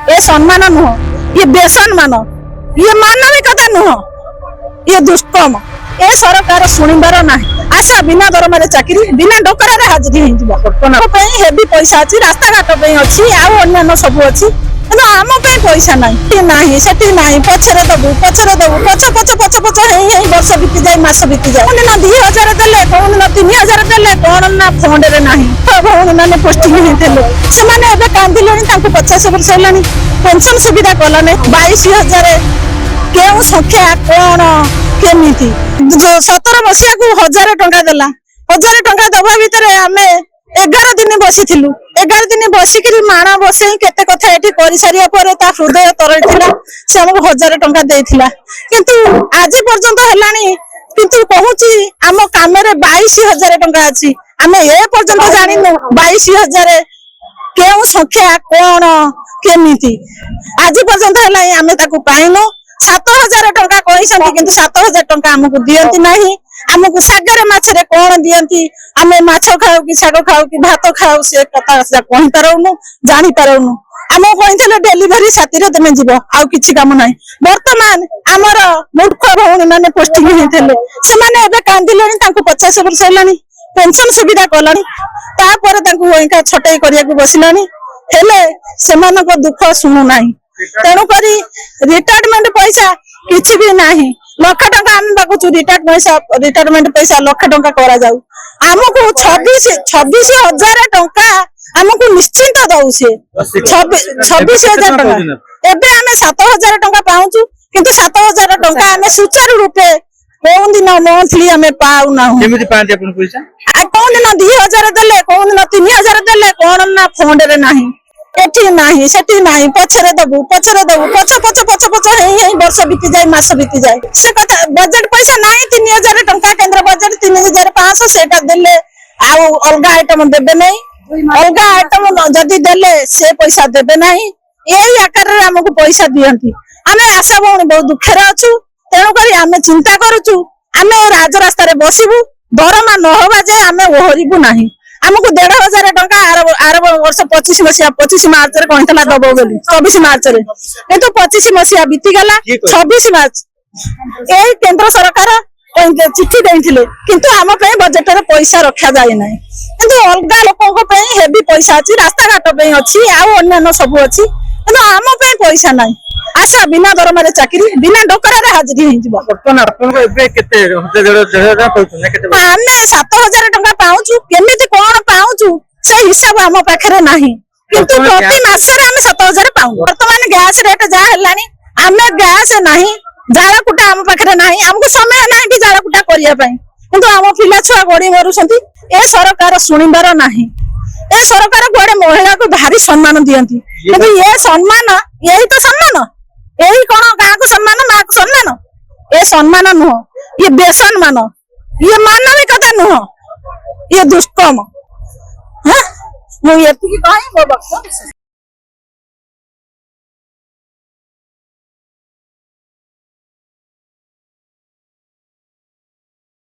ये सम्मान नुह, ये बेसम्मान, ये मानविकता नुह, ये दुष्कर्म। ए सरकार शुणिबार ना आस बिना दरमार चाकरी बिना डकर हाजिरी हेवी पैसा अच्छी रास्ता घाट अच्छी आउ सब अच्छी आम पैसा ना पचरे दबु पचरे दबु पच पच पच पच वर्ष बीती जाए मास बीती जाए कौन ना 2000 देले कौन ना 3000 देले कौन ना फंड रे नाही भौणी मैंने पोस्टिंग होते से कांदिले 50 वर्ष है पेंशन सुविधा कलाने 22,000 केउ संख्या कौन केमी 17 मसीहा को 1000 टंका देला 1000 टंका दबा भितर आम 11 दिन बसी 11 दिन बसिक माण बसई केते कथा एठी करि सारिया परे ता हृदय तरल थिला से हमको 1000 टंका देथिला किंतु आज पर्यंत हेलानी किंतु कहूची आम काम रे 22,000 टंका अछि आमे ए पर्यंत जानिनु 22,000 केउ संख्या कोन केमिति आज पर्यंत हेलाई आमे ताकू पाइनु 7,000 टंका कहिसंती किंतु 7,000 टंका हमको दियंती नाही हमको सागर माछरे कोन दियंती आमे माछ खाऊ कि साग खाऊ कि भात खाऊ से कथा कहि पारौनु जानि पारौनु हमको कहिथले डेलीवरी साथी रे तमे जीवो आउ किछि काम नाही वर्तमान हमर मूर्ख भौणी माने पोस्टिंग हेथले से माने एबे कांदिलेनी तांको 50 वर्ष हेलानी पेंशन सुविधा कलानी तापर तांको ओइका छटई करिया को बसिलानी हेले सेमानको दुख सुनु नाही तेणु करी रिटायरमेंट पैसा किछि भी नाही लाख टंका आम बाकु रिटायरमेंट पैसा लाख टंका करा जाऊ हमको 26,000 टंका हमको निश्चिंत दउ से 26,000 टंका एबे हमें 7,000 टंका पाउछु किंतु 7,000 टंका हमें सुचारू रूपे कोन दिन मंथली हमें पाउ ना केमिति पांते अपन पैसा आ कोन दिन 2,000 देले कोन दिन 3,000 देले कोन ना फंड रे नाही एठी नाही सेठी नाही पचरे दबु पच पच पच पच वर्ष बीती जाए मास बीती जाए से कथा बजट पैसा नाही 3,000 टंका केंद्र बजट 3,500 सेटा देले आउ अलगा आइटम देबे नहीं अलगा आइटम जदी देले से पैसा देबे नहीं एही आकार रे हमको पैसा दियंती आमे आशा भौणी बहुत दुख रे अछु तेणु करी आमे चिंता करूछु आमे राज रास्ता रे बसिबु दरमा न होबा जे आमे ओहरिबु नाही हमको 1,500 टंका आर वर्ष 25 मसीहा 25 मार्च रे कहतला दबो बोली 24 मार्च रे किंतु 25 मसीहा बीती गला 26 मार्च एही केंद्र सरकार चिट्ठी देथिले किंतु हम पे बजट रे पैसा रखा जाय नै किंतु अलगा लोकन पे हेवी पैसा अछि रास्ता घाट पे अछि आ अन्य सब अछि किंतु हम पे पैसा नै आशा बिना दरमार चाकरी बिना डकर हाजिरी हो वर्तमान आपन एबे केते 1,500 पाउछु ने केते आमे 7,000 टंका पाउछु केमिति कोन पाउछु से हिसाब हम पाखरे नाही किंतु प्रति मास रे हम 7,000 पाउ वर्तमान गैस रेट जा हेलानी आमे गैस नाही जाला कुटा हम पाखरे नाही हमको समय नाही कि जाला कुटा करिया पई किंतु हम पिला छुआ गोडी मरुसंती ए सरकार सुनिबार नाही ए सरकार गोडे महिला को भारी सम्मान दियंती किंतु ये सम्मान यही तो सम्मान यही कोन गां को सम्मान मां को सम्मान ए सम्मान नुह ये बेसम्मान ये मानविकता नुह ये दुष्कर्म हां मु एति कहि बो